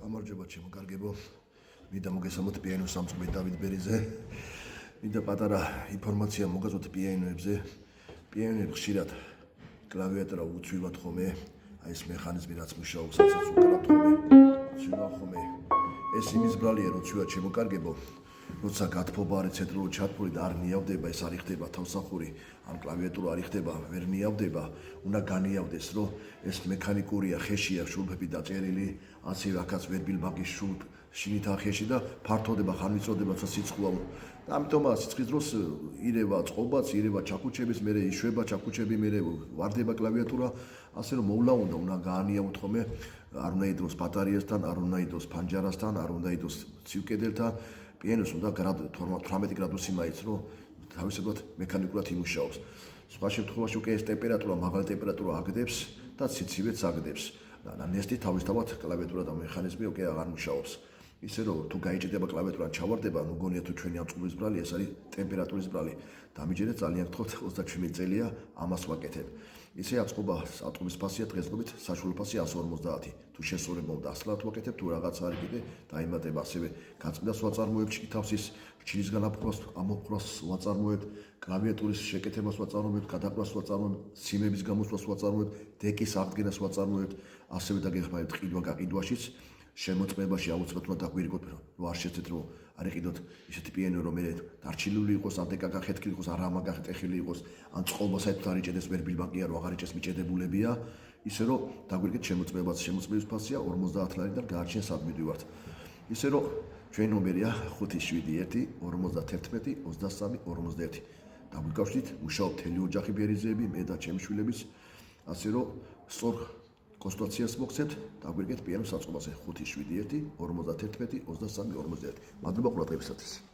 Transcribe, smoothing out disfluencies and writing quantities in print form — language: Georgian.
გამარჯობა ჩემო კარგებო. მინდა მოგესალმოთ პიანინოს სამწყობი დავით ბერიზე. მინდა პატარა ინფორმაცია მოგაზოთ პიანინოებზე. პიანინოები ხშირად კლავიატურა უცვივად ხომე, აი ეს მექანიზმი რაც მუშაობს, ასაც უკრავთ ხომე. უცვივად ხომე. ეს იმის ბრალია, რომ უცვივად ჩემო კარგებო. როცა გათფობა არის ცენტრალური ჩათვლილი და არ ნიავდება, ეს არ იხდება თავსახური, ან კლავიატურა არ იხდება, ვერ ნიავდება, უნდა განიავდეს, რომ ეს მექანიკურია, ხეშია შურფები დაწერილი, ასევე აქაც ვერბილბაგის შურფ შინითა ხეში და ფართოდება ხან ვიწოდება სიცხუა. და ამიტომაც სიცხის დროს ირევა წყობაც, ირევა ჩაქუჩების, მერე იშვება ჩაქუჩები, მერე ვარდება კლავიატურა, ასე რომ მოვლა უნდა გაანიავოთ ხომე, არ უნდა იდროს ბატარეასთან, არ უნდა იდროს ფანჯარასთან, არ უნდა იდროს ცივკედელთან. პიანინოს უნდა 18 გრადუსი მაიც, რომ თავისებურად მექანიკურად იმუშაობს. სხვა შემთხვევაში უკვე ეს ტემპერატურა, მაღალი ტემპერატურა აგდებს და სიცივეც აგდებს. და ნესტი თავისთავად კლავიატურა და მექანიზმი უკვე აღარ მუშაობს. ისე რომ თუ გაიჭედება კლავიატურა ჩავარდება, ნუ გონია თუ ჩვენი ამწყობის ბრალი, ეს არის ტემპერატურის ბრალი. დამიჯერეთ ძალიან გთხოვთ 37 წელია ამას ვაკეთებ. ისე აწყობის ფასია დღესდღეობით საშუალო ფასი 150. თუ შესრულება უნდა 100 ვაკეთებ, თუ რაღაცა არის კიდე დაიმატება ასევე გაწმიდას ვაწარმოებ ჩითავსის ჩილისგან ამოფხვრას ვაწარმოებ, კლავიატურის შეკეთებას ვაწარმოებ, გადაყრას ვაწარმოებ, სიმების გამოსვლას ვაწარმოებ, დეკის აღდგენას ვაწარმოებ, ასევე დაგეხმარებთ ყიდვა გაყიდვაშიც. შემოწმებაში აუცილებლად უნდა დაგვირიგოთ, რომ არ შეცეთ რომ არ იყიდოთ ისეთი პიანინო რომ მე დარჩილული იყოს, ან დეკა გახეთქილი იყოს, არ ამაგახეთქილი იყოს, ან წყობა საერთოდ არ იჭედეს ვერბილბაგია, რომ აღარ იჭეს მიჭედებულებია, ისე რომ დაგვირიგეთ შემოწმების ფასია 50 ლარიდან გაარჩენ სად მივიდივართ. ისე რომ ჩვენი ნომერია 571 51 23 51. დაგვიკავშირდით, მუშაობ მთელი ოჯახი ბერიძეები, მე და ჩემი შვილებიც, ასე რომ სწორ კონსულტაციას მოგცემთ, დაგვირიგეთ პიანინოს საწყობაზე 571 51 23 51. მადლობა ყურადღებისათვის.